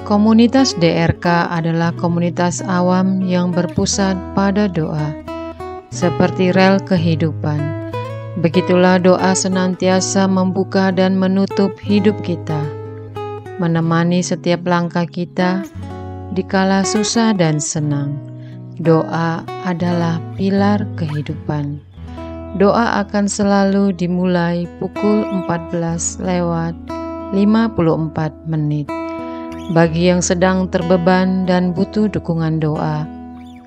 Komunitas DRK adalah komunitas awam yang berpusat pada doa, seperti rel kehidupan. Begitulah doa senantiasa membuka dan menutup hidup kita, menemani setiap langkah kita di kala susah dan senang. Doa adalah pilar kehidupan. Doa akan selalu dimulai pukul 14:54. Bagi yang sedang terbeban dan butuh dukungan doa,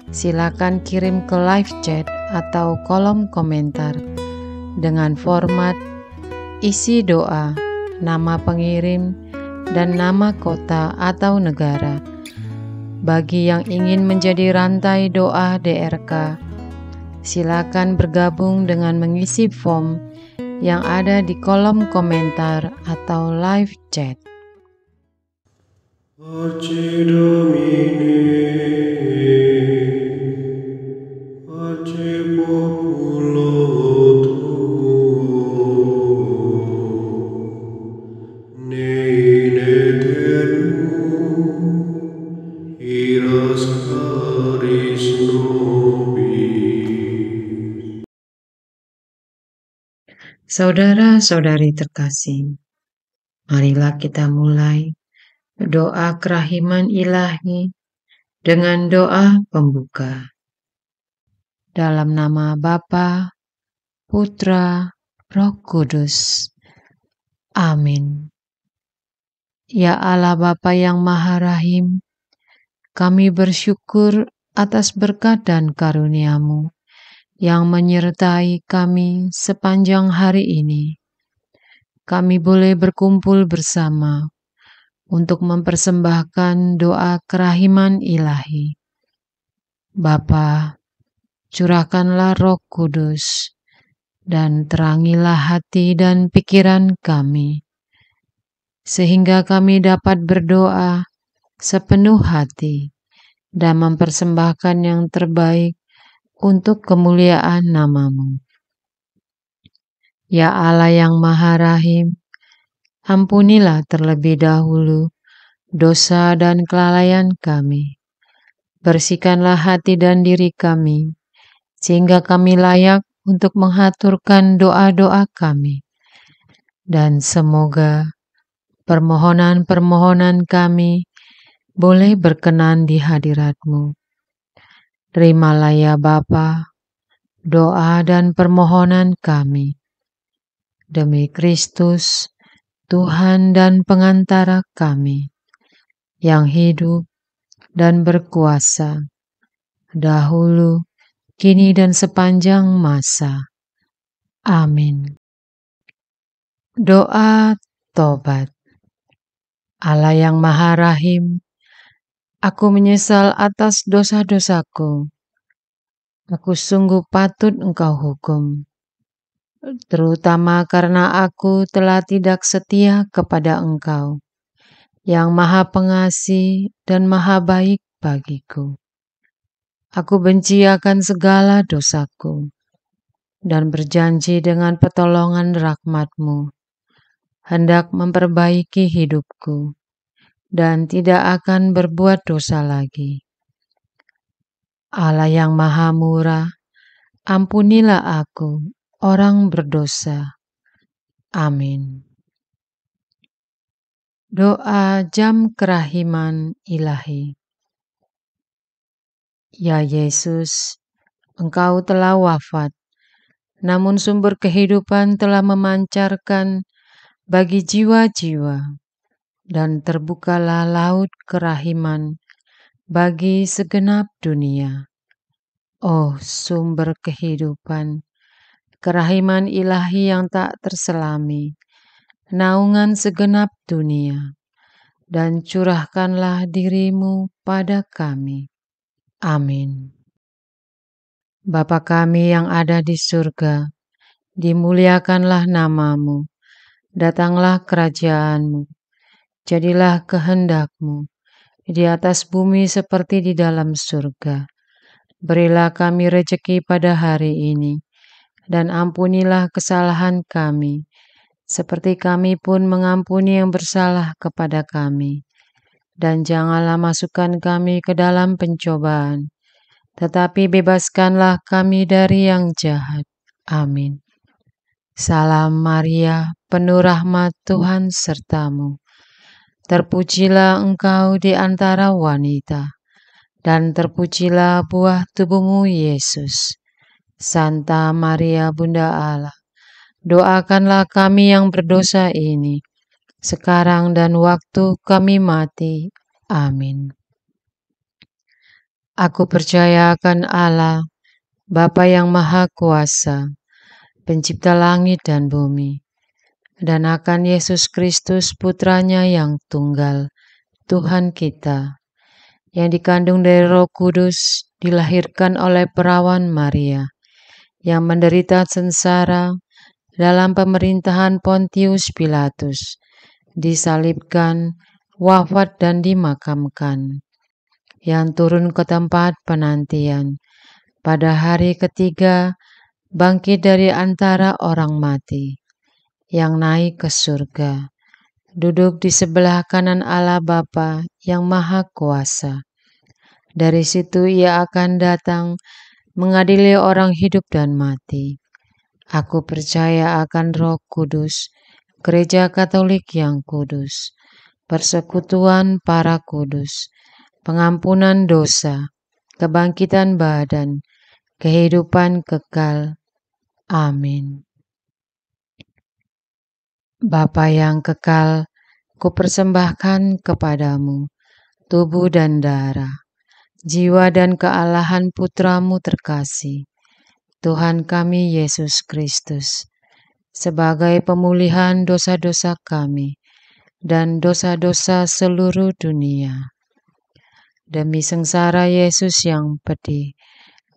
silakan kirim ke live chat atau kolom komentar dengan format isi doa, nama pengirim, dan nama kota atau negara. Bagi yang ingin menjadi rantai doa DRK, silakan bergabung dengan mengisi form yang ada di kolom komentar atau live chat. Pace Domini, pace populo tuo, ne in aeternum, iras caris nobis. Saudara-saudari terkasih, marilah kita mulai doa kerahiman ilahi dengan doa pembuka. Dalam nama Bapa, Putra, Roh Kudus. Amin. Ya Allah Bapa yang Maha Rahim, kami bersyukur atas berkat dan karunia-Mu yang menyertai kami sepanjang hari ini. Kami boleh berkumpul bersama untuk mempersembahkan doa kerahiman ilahi. Bapa, curahkanlah Roh Kudus dan terangilah hati dan pikiran kami, sehingga kami dapat berdoa sepenuh hati dan mempersembahkan yang terbaik untuk kemuliaan nama-Mu. Ya Allah yang Maha Rahim, ampunilah terlebih dahulu dosa dan kelalaian kami. Bersihkanlah hati dan diri kami, sehingga kami layak untuk menghaturkan doa-doa kami. Dan semoga permohonan-permohonan kami boleh berkenan di hadirat-Mu. Terimalah ya Bapa, doa dan permohonan kami. Demi Kristus, Tuhan dan pengantara kami, yang hidup dan berkuasa, dahulu, kini dan sepanjang masa. Amin. Doa tobat. Allah yang Maha Rahim, aku menyesal atas dosa-dosaku. Aku sungguh patut Engkau hukum, terutama karena aku telah tidak setia kepada Engkau, yang Maha Pengasih dan Maha Baik bagiku. Aku benci akan segala dosaku, dan berjanji dengan pertolongan rahmat-Mu, hendak memperbaiki hidupku, dan tidak akan berbuat dosa lagi. Allah yang Maha Murah, ampunilah aku, orang berdosa. Amin. Doa jam kerahiman ilahi. Ya Yesus, Engkau telah wafat, namun sumber kehidupan telah memancarkan bagi jiwa-jiwa, dan terbukalah laut kerahiman bagi segenap dunia. Oh, sumber kehidupan, kerahiman ilahi yang tak terselami, naungan segenap dunia, dan curahkanlah dirimu pada kami. Amin. Bapa kami yang ada di surga, dimuliakanlah namamu, datanglah kerajaanmu, jadilah kehendakmu, di atas bumi seperti di dalam surga. Berilah kami rejeki pada hari ini, dan ampunilah kesalahan kami, seperti kami pun mengampuni yang bersalah kepada kami. Dan janganlah masukkan kami ke dalam pencobaan, tetapi bebaskanlah kami dari yang jahat. Amin. Salam Maria, penuh rahmat Tuhan sertamu. Terpujilah engkau di antara wanita, dan terpujilah buah tubuhmu Yesus. Santa Maria Bunda Allah, doakanlah kami yang berdosa ini, sekarang dan waktu kami mati. Amin. Aku percaya akan Allah, Bapa yang Maha Kuasa, Pencipta langit dan bumi, dan akan Yesus Kristus Putranya yang tunggal, Tuhan kita, yang dikandung dari Roh Kudus, dilahirkan oleh perawan Maria, yang menderita sengsara dalam pemerintahan Pontius Pilatus, disalibkan, wafat dan dimakamkan, yang turun ke tempat penantian, pada hari ketiga bangkit dari antara orang mati, yang naik ke surga, duduk di sebelah kanan Allah Bapa yang Maha Kuasa. Dari situ ia akan datang mengadili orang hidup dan mati. Aku percaya akan Roh Kudus, Gereja Katolik yang kudus, persekutuan para kudus, pengampunan dosa, kebangkitan badan, kehidupan kekal. Amin. Bapa yang kekal, kupersembahkan kepadamu tubuh dan darah, jiwa dan kealahan Putramu terkasih, Tuhan kami Yesus Kristus, sebagai pemulihan dosa-dosa kami dan dosa-dosa seluruh dunia. Demi sengsara Yesus yang pedih,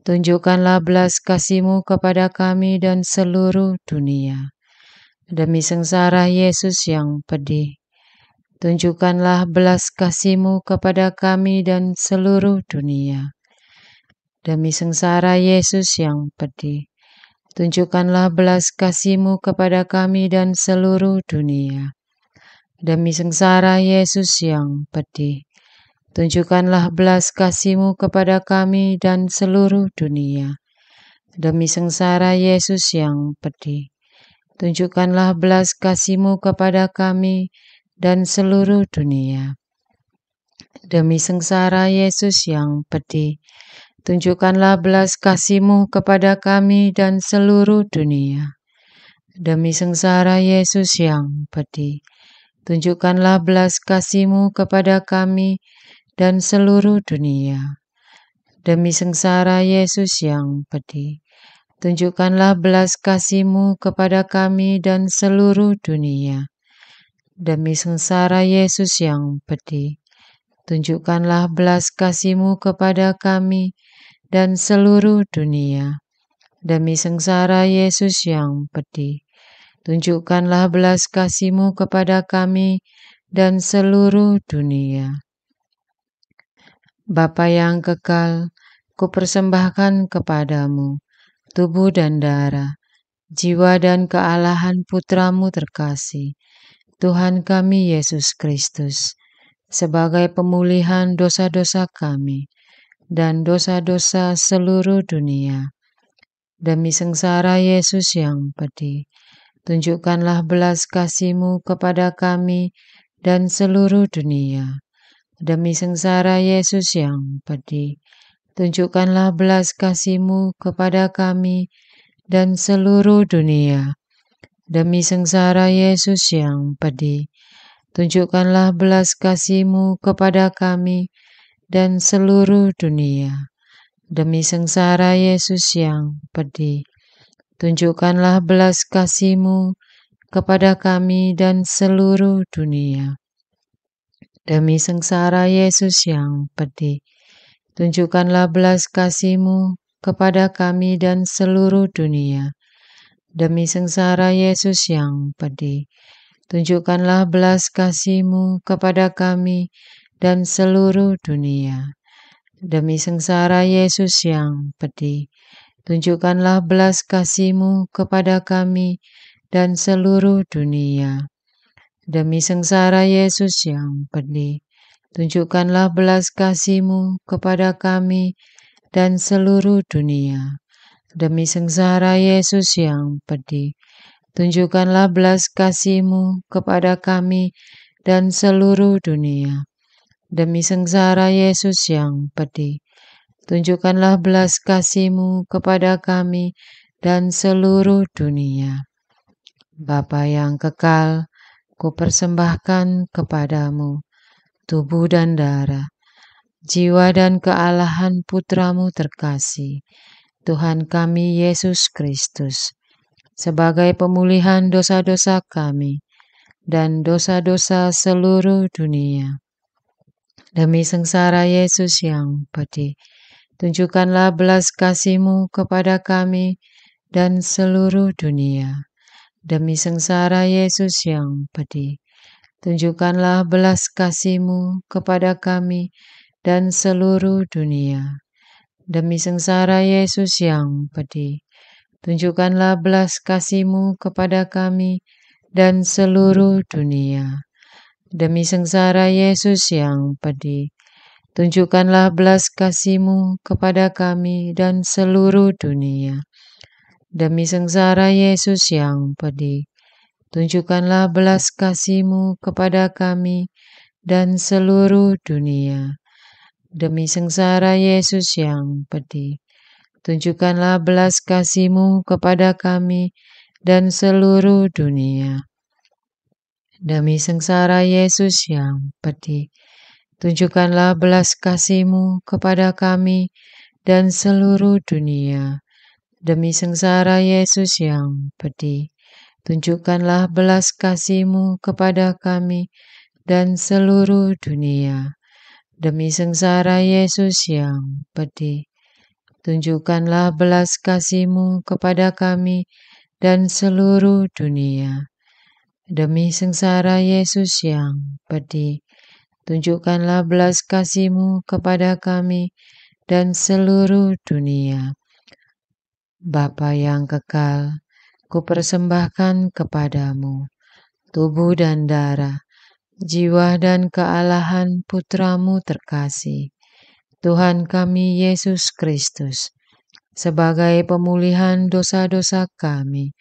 tunjukkanlah belas kasih-Mu kepada kami dan seluruh dunia. Demi sengsara Yesus yang pedih, tunjukkanlah belas kasih-Mu kepada kami dan seluruh dunia. Demi sengsara Yesus yang pedih, tunjukkanlah belas kasih-Mu kepada kami dan seluruh dunia. Demi sengsara Yesus yang pedih, tunjukkanlah belas kasih-Mu kepada kami dan seluruh dunia. Demi sengsara Yesus yang pedih, tunjukkanlah belas kasih-Mu kepada kami dan seluruh dunia. Demi sengsara Yesus yang pedih, tunjukkanlah belas kasih-Mu kepada kami dan seluruh dunia. Demi sengsara Yesus yang pedih, tunjukkanlah belas kasih-Mu kepada kami dan seluruh dunia. Demi sengsara Yesus yang pedih, tunjukkanlah belas kasih-Mu kepada kami dan seluruh dunia. Demi sengsara Yesus yang pedih, tunjukkanlah belas kasih-Mu kepada kami dan seluruh dunia. Demi sengsara Yesus yang pedih, tunjukkanlah belas kasih-Mu kepada kami dan seluruh dunia. Bapa yang kekal, kupersembahkan kepadamu tubuh dan darah, jiwa dan kealahan Putramu terkasih, Tuhan kami Yesus Kristus, sebagai pemulihan dosa-dosa kami dan dosa-dosa seluruh dunia. Demi sengsara Yesus yang pedih, tunjukkanlah belas kasih-Mu kepada kami dan seluruh dunia. Demi sengsara Yesus yang pedih, tunjukkanlah belas kasih-Mu kepada kami dan seluruh dunia. Demi sengsara Yesus yang pedih, tunjukkanlah belas kasih-Mu kepada kami dan seluruh dunia. Demi sengsara Yesus yang pedih, tunjukkanlah belas kasih-Mu kepada kami dan seluruh dunia. Demi sengsara Yesus yang pedih, tunjukkanlah belas kasih-Mu kepada kami dan seluruh dunia. Demi sengsara Yesus yang pedih, tunjukkanlah belas kasih-Mu kepada kami dan seluruh dunia. Demi sengsara Yesus yang pedih, tunjukkanlah belas kasih-Mu kepada kami dan seluruh dunia. Demi sengsara Yesus yang pedih, tunjukkanlah belas kasih-Mu kepada kami dan seluruh dunia. Demi sengsara Yesus yang pedih, tunjukkanlah belas kasih-Mu kepada kami dan seluruh dunia. Demi sengsara Yesus yang pedih, tunjukkanlah belas kasih-Mu kepada kami dan seluruh dunia. Bapa yang kekal, Kupersembahkan kepadamu tubuh dan darah, jiwa dan kealahan Putra-Mu terkasih, Tuhan kami Yesus Kristus, sebagai pemulihan dosa-dosa kami dan dosa-dosa seluruh dunia. Demi sengsara Yesus yang pedih, tunjukkanlah belas kasih-Mu kepada kami dan seluruh dunia. Demi sengsara Yesus yang pedih, tunjukkanlah belas kasih-Mu kepada kami dan seluruh dunia. Demi sengsara Yesus yang pedih, tunjukkanlah belas kasih-Mu kepada kami dan seluruh dunia. Demi sengsara Yesus yang pedih, tunjukkanlah belas kasih-Mu kepada kami dan seluruh dunia. Demi sengsara Yesus yang pedih, tunjukkanlah belas kasih-Mu kepada kami dan seluruh dunia. Demi sengsara Yesus yang pedih, tunjukkanlah belas kasih-Mu kepada kami dan seluruh dunia. Demi sengsara Yesus yang pedih, tunjukkanlah belas kasih-Mu kepada kami dan seluruh dunia. Demi sengsara Yesus yang pedih, tunjukkanlah belas kasih-Mu kepada kami dan seluruh dunia. Demi sengsara Yesus yang pedih, tunjukkanlah belas kasih-Mu kepada kami dan seluruh dunia. Demi sengsara Yesus yang pedih, tunjukkanlah belas kasih-Mu kepada kami dan seluruh dunia. Bapa yang kekal, Kupersembahkan kepadamu tubuh dan darah, jiwa dan kealahan Putra-Mu terkasih, Tuhan kami Yesus Kristus, sebagai pemulihan dosa-dosa kami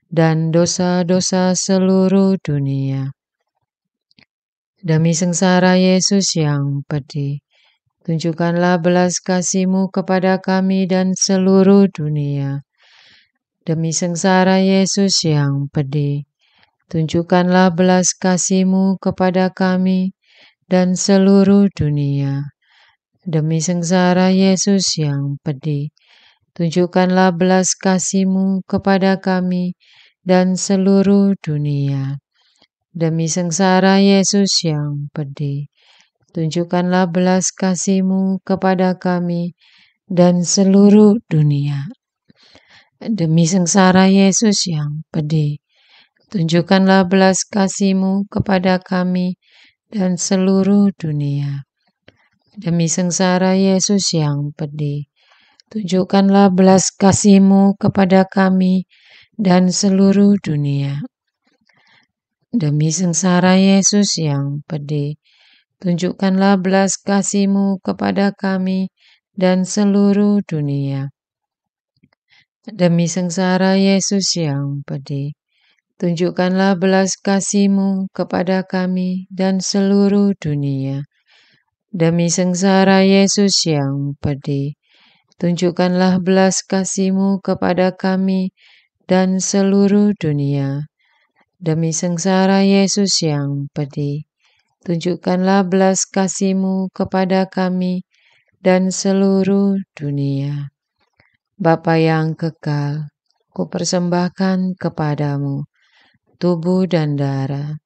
dan dosa-dosa seluruh dunia. Demi sengsara Yesus yang pedih, tunjukkanlah belas kasih-Mu kepada kami dan seluruh dunia. Demi sengsara Yesus yang pedih, tunjukkanlah belas kasih-Mu kepada kami dan seluruh dunia. Demi sengsara Yesus yang pedih, tunjukkanlah belas kasih-Mu kepada kami dan seluruh dunia. Demi sengsara Yesus yang pedih, tunjukkanlah belas kasih-Mu kepada kami dan seluruh dunia. Demi sengsara Yesus yang pedih, tunjukkanlah belas kasih-Mu kepada kami dan seluruh dunia. Demi sengsara Yesus yang pedih, tunjukkanlah belas kasih-Mu kepada kami dan seluruh dunia. Demi sengsara Yesus yang pedih, tunjukkanlah belas kasih-Mu kepada kami dan seluruh dunia. Demi sengsara Yesus yang pedih, tunjukkanlah belas kasih-Mu kepada kami dan seluruh dunia. Demi sengsara Yesus yang pedih, tunjukkanlah belas kasih-Mu kepada kami dan seluruh dunia. Demi sengsara Yesus yang pedih, tunjukkanlah belas kasih-Mu kepada kami dan seluruh dunia. Bapa yang kekal, kupersembahkan kepadamu tubuh dan darah,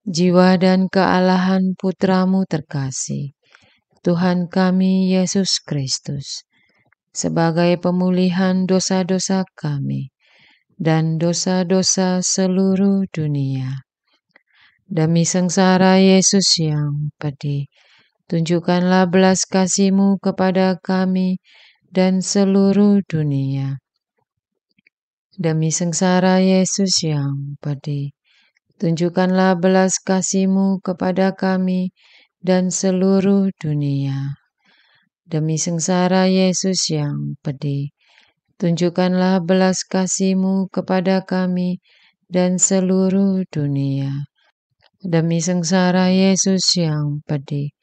jiwa dan kealahan Putra-Mu terkasih, Tuhan kami Yesus Kristus, sebagai pemulihan dosa-dosa kami dan dosa-dosa seluruh dunia. Demi sengsara Yesus yang pedih, tunjukkanlah belas kasih-Mu kepada kami dan seluruh dunia. Demi sengsara Yesus yang pedih, tunjukkanlah belas kasih-Mu kepada kami dan seluruh dunia. Demi sengsara Yesus yang pedih, tunjukkanlah belas kasih-Mu kepada kami dan seluruh dunia. Demi sengsara Yesus yang pedih,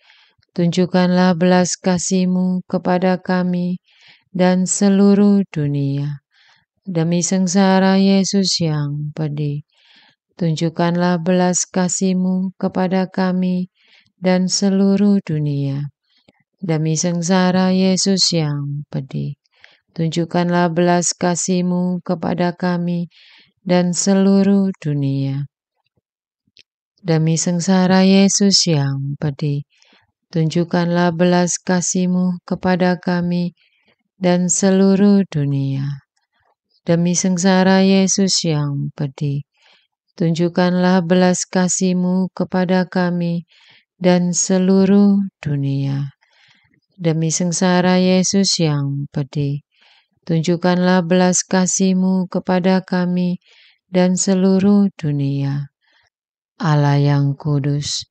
tunjukkanlah belas kasih-Mu kepada kami dan seluruh dunia. Demi sengsara Yesus yang pedih, tunjukkanlah belas kasih-Mu kepada kami dan seluruh dunia. Demi sengsara Yesus yang pedih, tunjukkanlah belas kasih-Mu kepada kami dan seluruh dunia. Demi sengsara Yesus yang pedih, tunjukkanlah belas kasih-Mu kepada kami dan seluruh dunia. Demi sengsara Yesus yang pedih, tunjukkanlah belas kasih-Mu kepada kami dan seluruh dunia. Demi sengsara Yesus yang pedih, tunjukkanlah belas kasih-Mu kepada kami dan seluruh dunia. Allah yang kudus,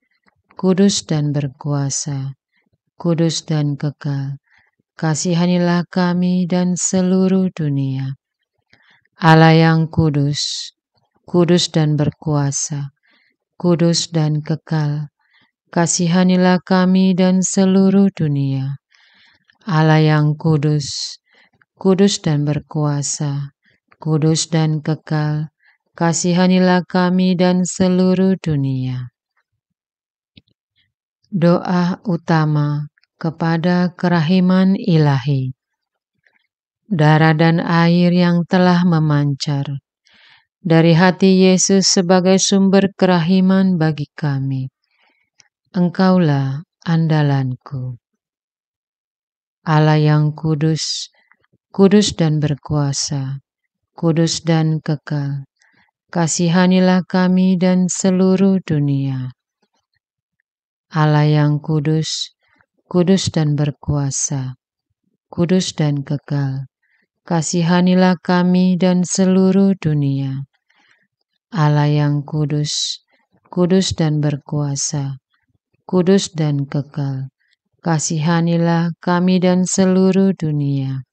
kudus dan berkuasa, kudus dan kekal, kasihanilah kami dan seluruh dunia. Allah yang kudus, kudus dan berkuasa, kudus dan kekal, kasihanilah kami dan seluruh dunia. Allah yang kudus, kudus dan berkuasa, kudus dan kekal, kasihanilah kami dan seluruh dunia. Doa utama kepada kerahiman ilahi. Darah dan air yang telah memancar dari hati Yesus sebagai sumber kerahiman bagi kami. Engkaulah andalanku. Allah yang kudus, kudus dan berkuasa, kudus dan kekal, kasihanilah kami dan seluruh dunia. Allah yang kudus, kudus dan berkuasa, kudus dan kekal, kasihanilah kami dan seluruh dunia. Allah yang kudus, kudus dan berkuasa, kudus dan kekal, kasihanilah kami dan seluruh dunia.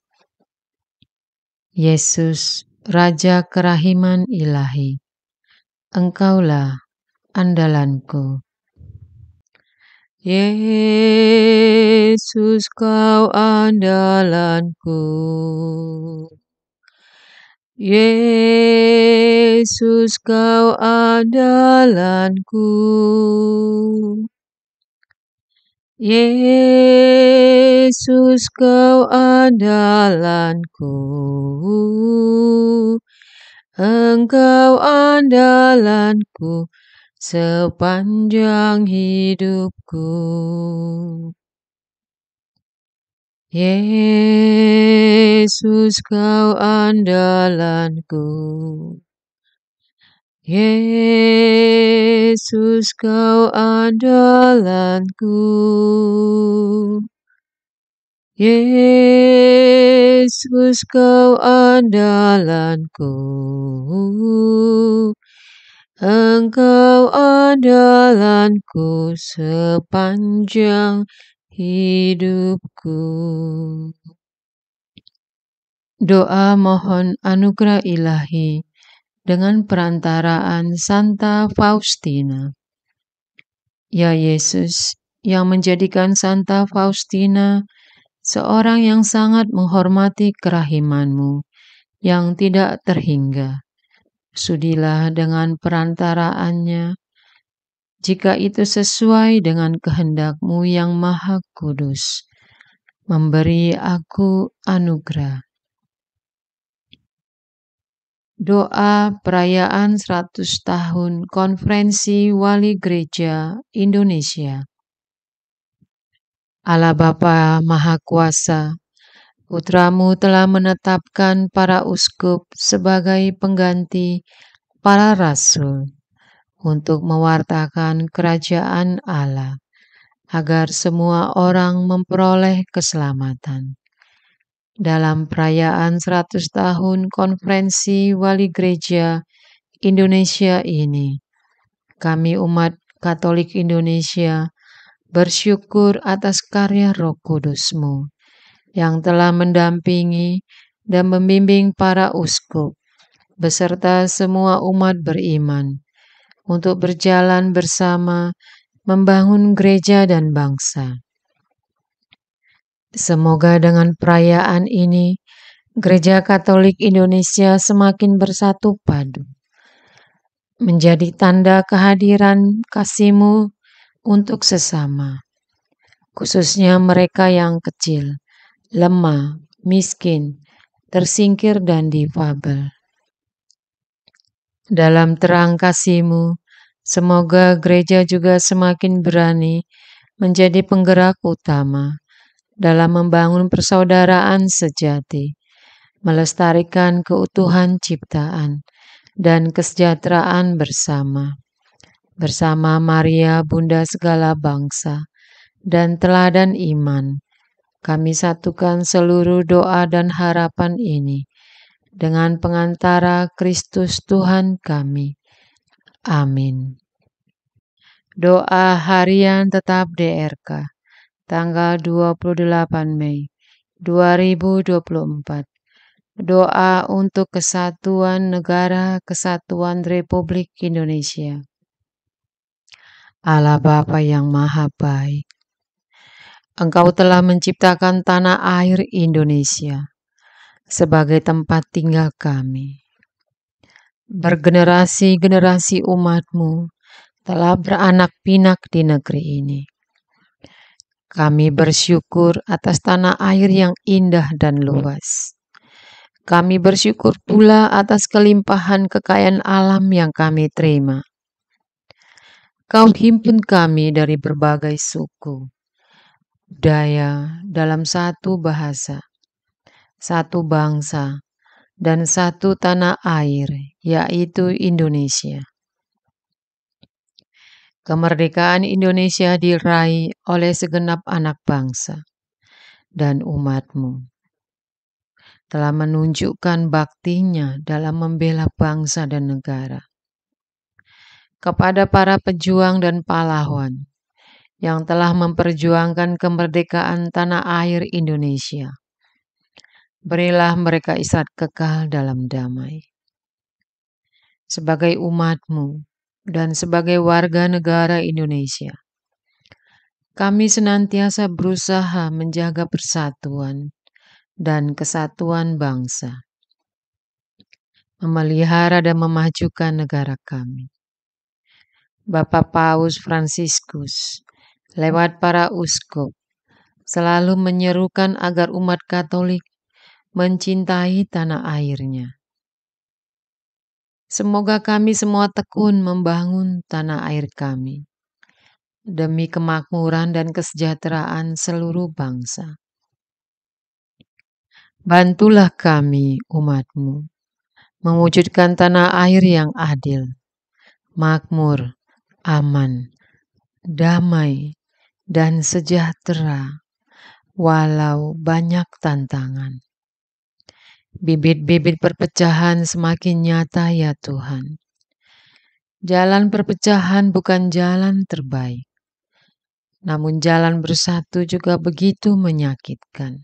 Yesus, Raja kerahiman ilahi, Engkaulah andalanku. Yesus, Kau andalanku. Yesus, Kau andalanku. Yesus, Kau andalanku. Engkau andalanku sepanjang hidupku. Yesus, Kau andalanku. Yesus, Kau andalanku. Yesus, Kau andalanku. Engkau andalanku sepanjang hidupku. Doa mohon anugerah ilahi dengan perantaraan Santa Faustina. Ya Yesus, yang menjadikan Santa Faustina seorang yang sangat menghormati kerahiman-Mu yang tidak terhingga, sudilah dengan perantaraannya jika itu sesuai dengan kehendak-Mu yang Maha Kudus. Memberi aku anugerah. Doa perayaan 100 tahun Konferensi Wali Gereja Indonesia. Allah Bapa Maha Kuasa, Putra-Mu telah menetapkan para uskup sebagai pengganti para rasul untuk mewartakan kerajaan Allah, agar semua orang memperoleh keselamatan. Dalam perayaan 100 tahun Konferensi Wali Gereja Indonesia ini, kami umat Katolik Indonesia bersyukur atas karya Roh Kudus-Mu yang telah mendampingi dan membimbing para uskup beserta semua umat beriman untuk berjalan bersama membangun gereja dan bangsa. Semoga dengan perayaan ini, Gereja Katolik Indonesia semakin bersatu padu, menjadi tanda kehadiran kasih-Mu untuk sesama, khususnya mereka yang kecil, lemah, miskin, tersingkir, dan difabel. Dalam terang kasih-Mu, semoga gereja juga semakin berani menjadi penggerak utama dalam membangun persaudaraan sejati, melestarikan keutuhan ciptaan, dan kesejahteraan bersama Maria, Bunda segala bangsa, dan teladan iman. Kami satukan seluruh doa dan harapan ini dengan pengantara Kristus Tuhan kami. Amin. Doa harian tetap DRK, tanggal 28 Mei 2024. Doa untuk kesatuan negara kesatuan Republik Indonesia. Allah Bapa yang Maha Baik, Engkau telah menciptakan tanah air Indonesia sebagai tempat tinggal kami. Bergenerasi-generasi umat-Mu telah beranak pinak di negeri ini. Kami bersyukur atas tanah air yang indah dan luas. Kami bersyukur pula atas kelimpahan kekayaan alam yang kami terima. Kau himpun kami dari berbagai suku, budaya dalam satu bahasa, satu bangsa, dan satu tanah air, yaitu Indonesia. Kemerdekaan Indonesia diraih oleh segenap anak bangsa dan umat-Mu telah menunjukkan baktinya dalam membela bangsa dan negara. Kepada para pejuang dan pahlawan yang telah memperjuangkan kemerdekaan tanah air Indonesia, berilah mereka istirahat kekal dalam damai. Sebagai umat-Mu dan sebagai warga negara Indonesia, kami senantiasa berusaha menjaga persatuan dan kesatuan bangsa, memelihara dan memajukan negara kami. Bapak Paus Fransiskus, lewat para uskup, selalu menyerukan agar umat Katolik mencintai tanah airnya. Semoga kami semua tekun membangun tanah air kami, demi kemakmuran dan kesejahteraan seluruh bangsa. Bantulah kami, umat-Mu, mewujudkan tanah air yang adil, makmur, aman, damai, dan sejahtera, walau banyak tantangan. Bibit-bibit perpecahan semakin nyata ya Tuhan. Jalan perpecahan bukan jalan terbaik, namun jalan bersatu juga begitu menyakitkan.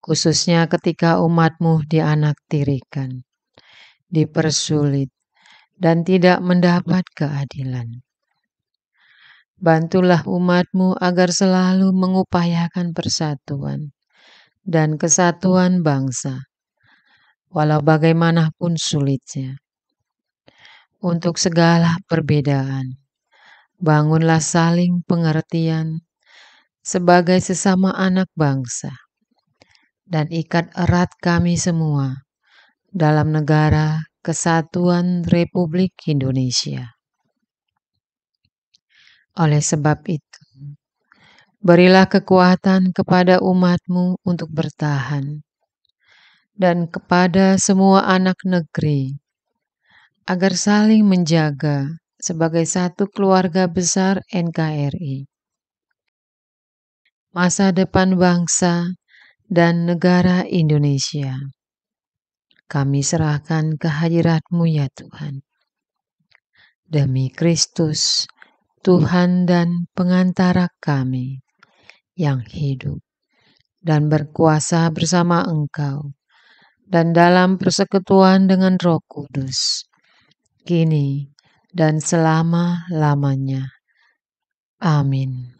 Khususnya ketika umat-Mu dianaktirikan, dipersulit, dan tidak mendapat keadilan. Bantulah umat-Mu agar selalu mengupayakan persatuan dan kesatuan bangsa, walau bagaimanapun sulitnya. untuk segala perbedaan. Bangunlah saling pengertian sebagai sesama anak bangsa, dan ikat erat kami semua dalam negara Kesatuan Republik Indonesia. Oleh sebab itu, berilah kekuatan kepada umat-Mu untuk bertahan, dan kepada semua anak negeri, agar saling menjaga sebagai satu keluarga besar NKRI. Masa depan bangsa dan negara Indonesia, kami serahkan ke hadirat-Mu ya Tuhan. Demi Kristus, Tuhan dan pengantara kami, yang hidup dan berkuasa bersama Engkau, dan dalam persekutuan dengan Roh Kudus, kini dan selama-lamanya. Amin.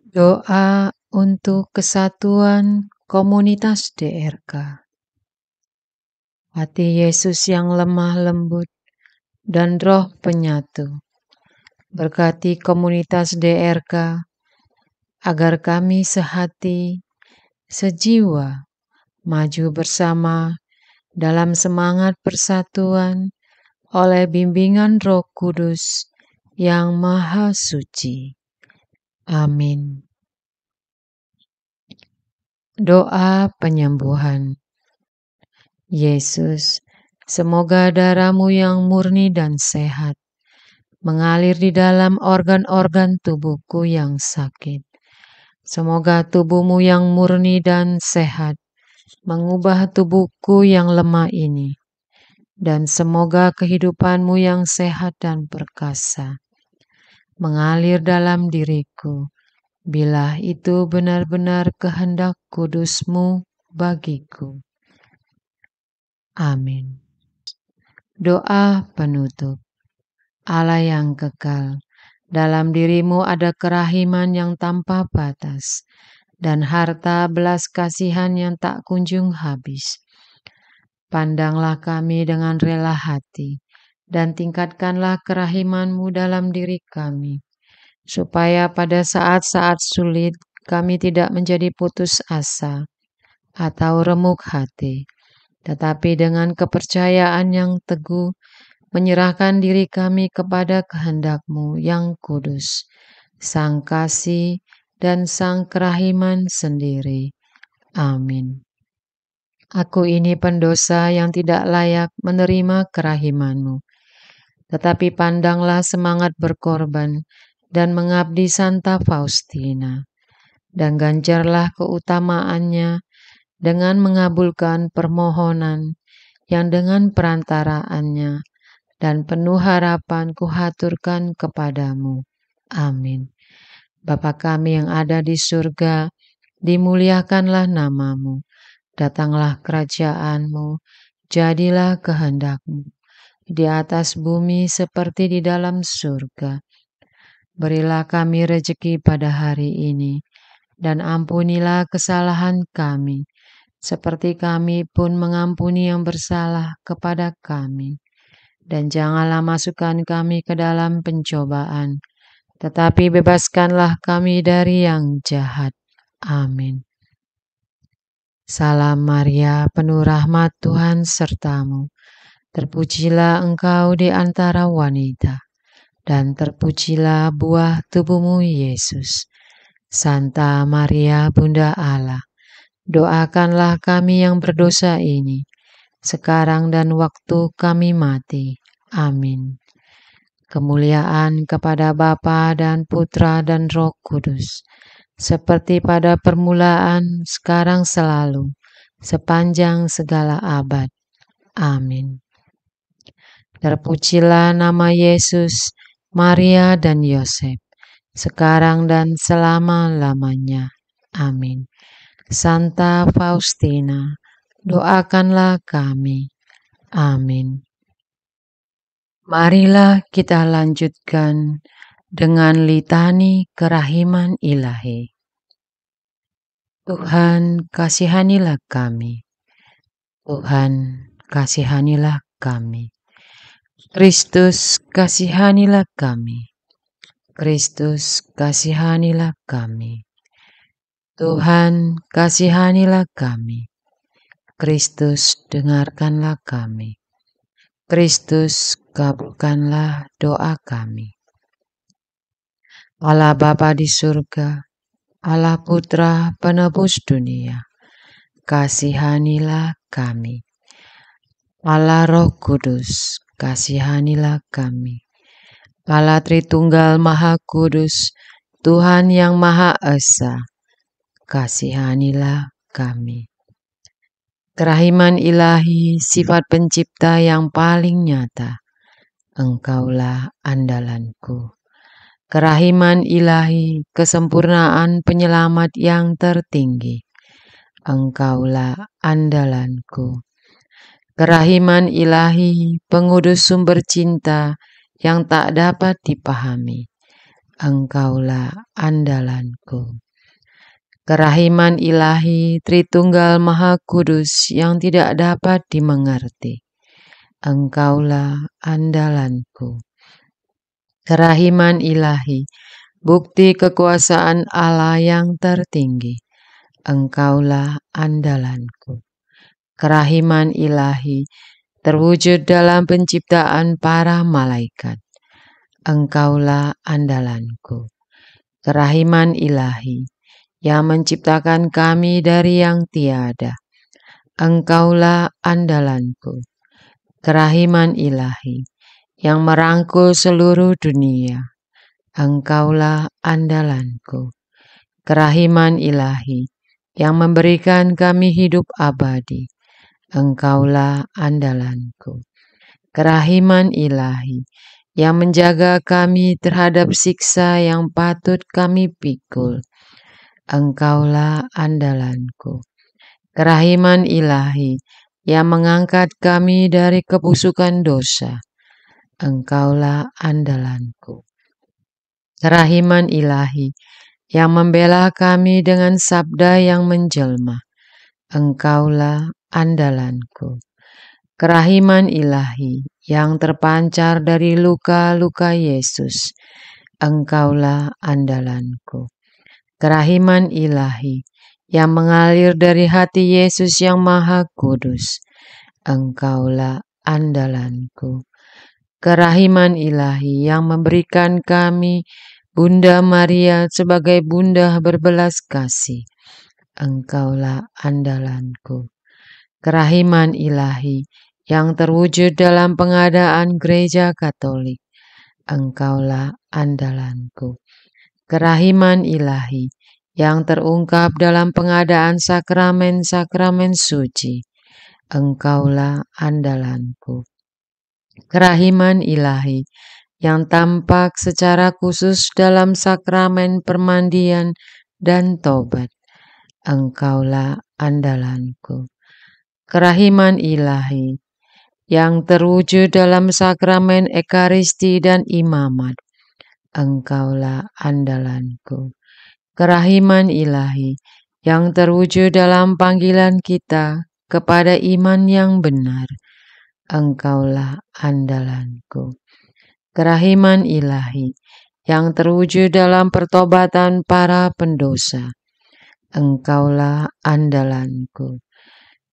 Doa untuk kesatuan komunitas DRK. Hati Yesus yang lemah lembut dan roh penyatu, berkati komunitas DRK agar kami sehati, sejiwa, maju bersama dalam semangat persatuan oleh bimbingan Roh Kudus yang Maha Suci. Amin. Doa penyembuhan. Yesus, semoga darah-Mu yang murni dan sehat mengalir di dalam organ-organ tubuhku yang sakit. Semoga tubuh-Mu yang murni dan sehat mengubah tubuhku yang lemah ini, dan semoga kehidupan-Mu yang sehat dan perkasa mengalir dalam diriku, bila itu benar-benar kehendak kudus-Mu bagiku. Amin. Doa penutup. Allah yang kekal, dalam diri-Mu ada kerahiman yang tanpa batas, dan harta belas kasihan yang tak kunjung habis. Pandanglah kami dengan rela hati, dan tingkatkanlah kerahiman-Mu dalam diri kami, supaya pada saat-saat sulit kami tidak menjadi putus asa atau remuk hati, tetapi dengan kepercayaan yang teguh menyerahkan diri kami kepada kehendak-Mu yang kudus, Sang Kasih dan Sang Kerahiman sendiri. Amin. Aku ini pendosa yang tidak layak menerima kerahiman-Mu, tetapi pandanglah semangat berkorban dan mengabdi Santa Faustina, dan ganjarlah keutamaannya dengan mengabulkan permohonan yang dengan perantaraannya dan penuh harapan kuhaturkan kepadamu. Amin. Bapa kami yang ada di surga, dimuliakanlah nama-Mu. Datanglah kerajaan-Mu, jadilah kehendak-Mu, di atas bumi seperti di dalam surga. Berilah kami rejeki pada hari ini, dan ampunilah kesalahan kami, seperti kami pun mengampuni yang bersalah kepada kami. Dan janganlah masukkan kami ke dalam pencobaan, tetapi bebaskanlah kami dari yang jahat. Amin. Salam Maria, penuh rahmat Tuhan serta-Mu. Terpujilah Engkau di antara wanita, dan terpujilah buah tubuh-Mu Yesus. Santa Maria, Bunda Allah, doakanlah kami yang berdosa ini, sekarang dan waktu kami mati. Amin. Kemuliaan kepada Bapa dan Putra dan Roh Kudus, seperti pada permulaan, sekarang selalu, sepanjang segala abad. Amin. Terpujilah nama Yesus, Maria dan Yosef, sekarang dan selama-lamanya. Amin. Santa Faustina, doakanlah kami. Amin. Marilah kita lanjutkan dengan litani kerahiman ilahi. Tuhan, kasihanilah kami. Tuhan, kasihanilah kami. Kristus, kasihanilah kami. Kristus, kasihanilah kami. Tuhan, kasihanilah kami. Kristus, dengarkanlah kami. Kristus, kabulkanlah doa kami. Allah Bapa di surga, Allah Putra penebus dunia, kasihanilah kami. Allah Roh Kudus, kasihanilah kami. Allah Tritunggal Maha Kudus, Tuhan yang Maha Esa, kasihanilah kami. Kerahiman ilahi, sifat pencipta yang paling nyata, Engkaulah andalanku. Kerahiman ilahi, kesempurnaan penyelamat yang tertinggi, Engkaulah andalanku. Kerahiman ilahi, pengudus sumber cinta yang tak dapat dipahami, Engkaulah andalanku. Kerahiman ilahi, Tritunggal Maha Kudus yang tidak dapat dimengerti, Engkaulah andalanku. Kerahiman ilahi, bukti kekuasaan Allah yang tertinggi, Engkaulah andalanku. Kerahiman ilahi, terwujud dalam penciptaan para malaikat, Engkaulah andalanku. Kerahiman ilahi, yang menciptakan kami dari yang tiada, Engkaulah andalanku. Kerahiman ilahi, yang merangkul seluruh dunia, Engkaulah andalanku. Kerahiman ilahi, yang memberikan kami hidup abadi, Engkaulah andalanku. Kerahiman ilahi, yang menjaga kami terhadap siksa yang patut kami pikul, Engkaulah andalanku. Kerahiman ilahi, yang mengangkat kami dari kebusukan dosa, Engkaulah andalanku. Kerahiman ilahi, yang membela kami dengan sabda yang menjelma, Engkaulah andalanku. Kerahiman ilahi, yang terpancar dari luka-luka Yesus, Engkaulah andalanku. Kerahiman ilahi, yang mengalir dari hati Yesus yang Maha Kudus, Engkaulah andalanku. Kerahiman ilahi, yang memberikan kami Bunda Maria sebagai bunda berbelas kasih, Engkaulah andalanku. Kerahiman ilahi, yang terwujud dalam pengadaan gereja Katolik, Engkaulah andalanku. Kerahiman ilahi, yang terungkap dalam pengadaan sakramen-sakramen suci, Engkaulah andalanku. Kerahiman ilahi, yang tampak secara khusus dalam sakramen permandian dan tobat, Engkaulah andalanku. Kerahiman ilahi, yang terwujud dalam sakramen ekaristi dan imamat, Engkaulah andalanku. Kerahiman ilahi, yang terwujud dalam panggilan kita kepada iman yang benar, Engkaulah andalanku. Kerahiman ilahi, yang terwujud dalam pertobatan para pendosa, Engkaulah andalanku.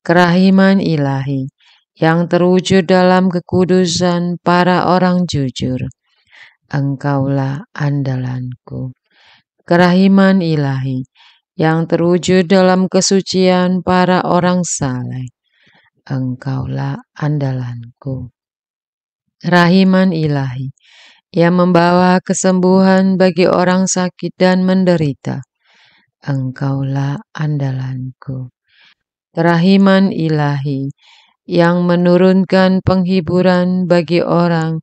Kerahiman ilahi, yang terwujud dalam kekudusan para orang jujur, Engkaulah andalanku. Kerahiman ilahi, yang terwujud dalam kesucian para orang saleh, Engkaulah andalanku. Kerahiman ilahi, yang membawa kesembuhan bagi orang sakit dan menderita, Engkaulah andalanku. Kerahiman ilahi, yang menurunkan penghiburan bagi orang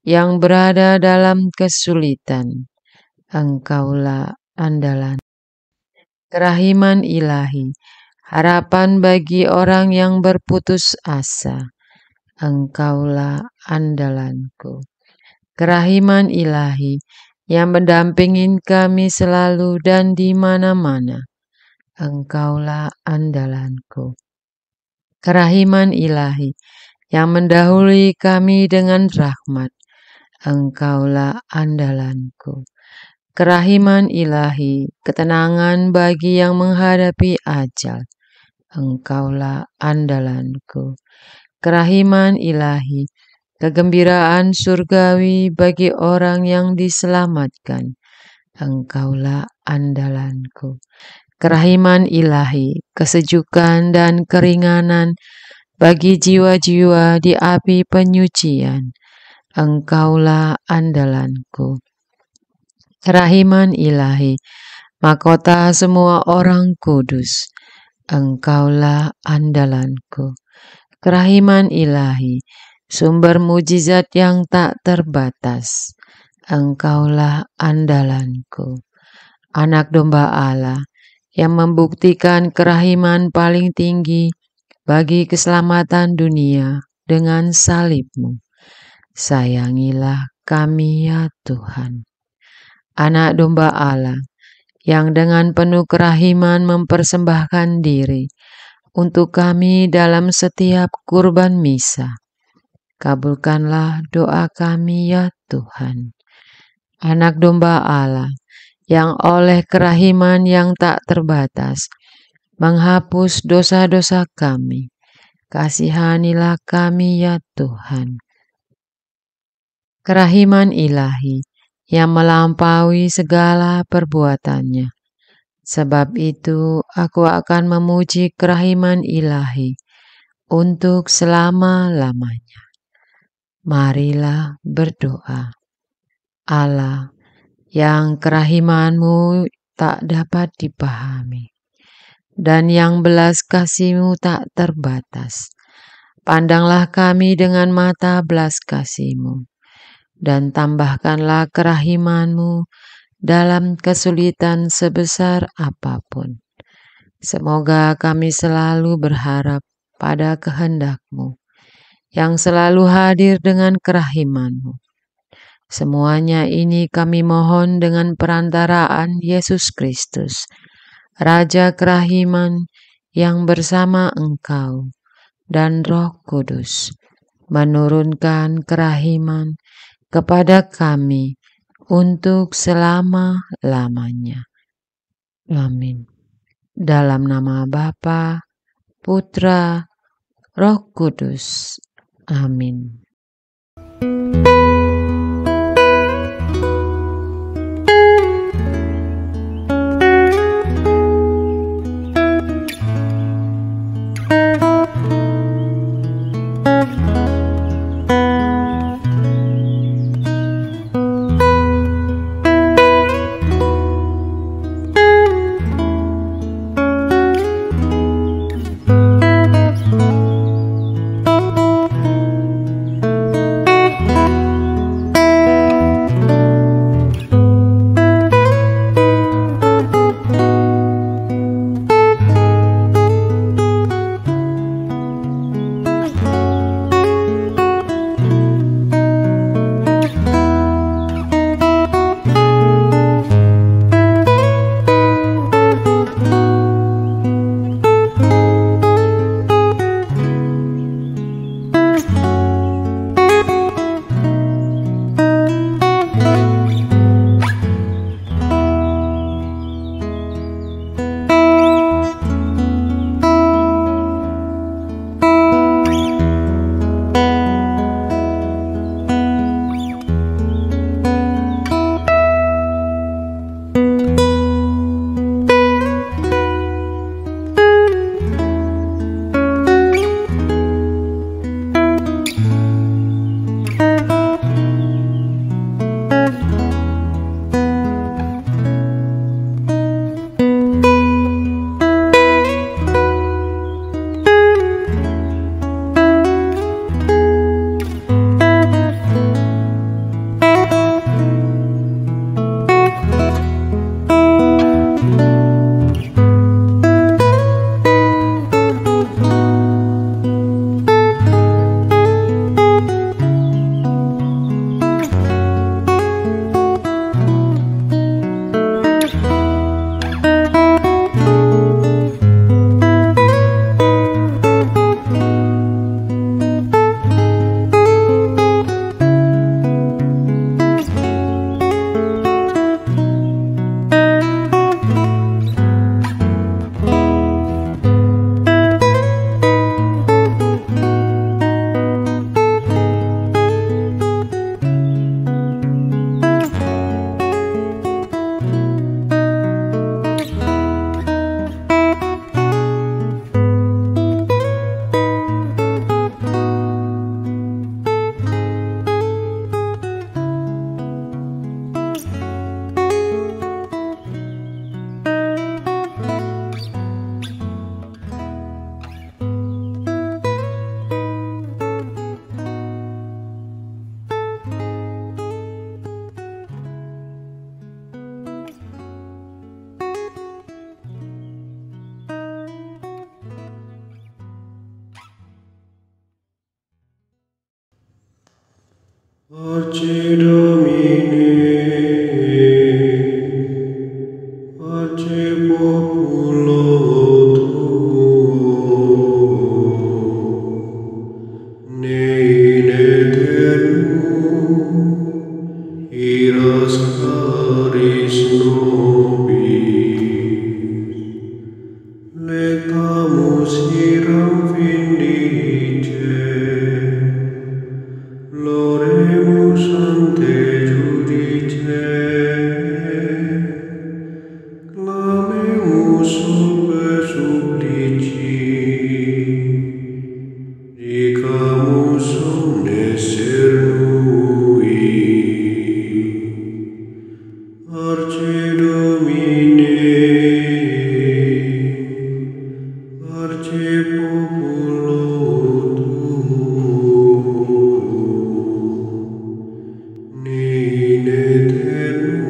yang berada dalam kesulitan, Engkaulah andalan. Kerahiman ilahi, harapan bagi orang yang berputus asa, Engkaulah andalanku. Kerahiman ilahi, yang mendampingi kami selalu dan di mana-mana, Engkaulah andalanku. Kerahiman ilahi, yang mendahului kami dengan rahmat. Engkaulah andalanku. Kerahiman ilahi, ketenangan bagi yang menghadapi ajal. Engkaulah andalanku. Kerahiman ilahi, kegembiraan surgawi bagi orang yang diselamatkan. Engkaulah andalanku. Kerahiman ilahi, kesejukan dan keringanan bagi jiwa-jiwa di api penyucian. Engkaulah andalanku. Kerahiman ilahi, mahkota semua orang kudus. Engkaulah andalanku. Kerahiman ilahi, sumber mujizat yang tak terbatas. Engkaulah andalanku. Anak domba Allah yang membuktikan kerahiman paling tinggi bagi keselamatan dunia dengan salib-Mu. Sayangilah kami ya Tuhan. Anak domba Allah yang dengan penuh kerahiman mempersembahkan diri untuk kami dalam setiap kurban misa. Kabulkanlah doa kami ya Tuhan. Anak domba Allah yang oleh kerahiman yang tak terbatas menghapus dosa-dosa kami. Kasihanilah kami ya Tuhan. Kerahiman ilahi yang melampaui segala perbuatannya. Sebab itu aku akan memuji kerahiman ilahi untuk selama-lamanya. Marilah berdoa. Allah yang kerahiman-Mu tak dapat dipahami dan yang belas kasih-Mu tak terbatas. Pandanglah kami dengan mata belas kasih-Mu dan tambahkanlah kerahiman-Mu dalam kesulitan sebesar apapun. Semoga kami selalu berharap pada kehendak-Mu yang selalu hadir dengan kerahiman-Mu. Semuanya ini kami mohon dengan perantaraan Yesus Kristus, Raja kerahiman yang bersama Engkau dan Roh Kudus menurunkan kerahiman kepada kami untuk selama-lamanya. Amin. Dalam nama Bapa, Putra, Roh Kudus. Amin. Arce Domine, Arce populo tuo, ne in aeternum iras caris nobis, letamus iram vindice, Loremus ante judice, clamemus sub supplici, dicamus omnes cernui. Arce Domine, Arce populo ne in aeternum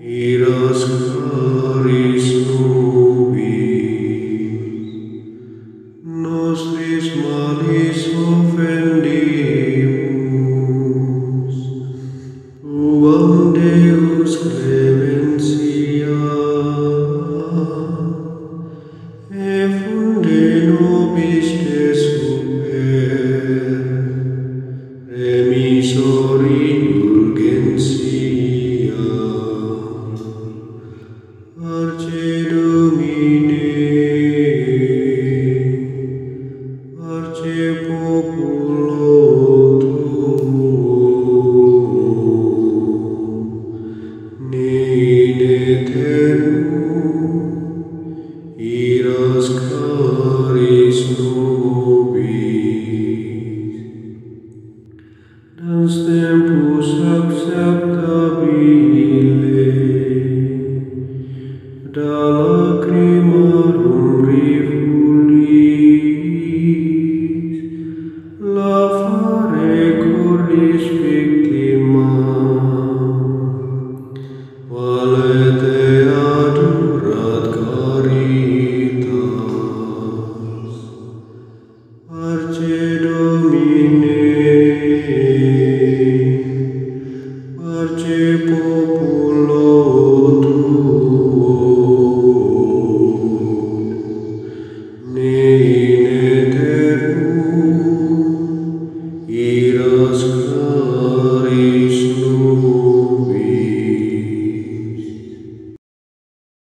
iras caris nobis, nostris malis offendimus, tuam Deus clementia, effunde nobis te super, remisori indulgentia. Arce Domine, Arce populo tuo, ne in aeternum iras caris nobis. Dans tempus acceptabile, da lacrimarum rifulis, la fare cordis victima, valete adurat caritas. Arce Domine, Arce populo tuo, ne in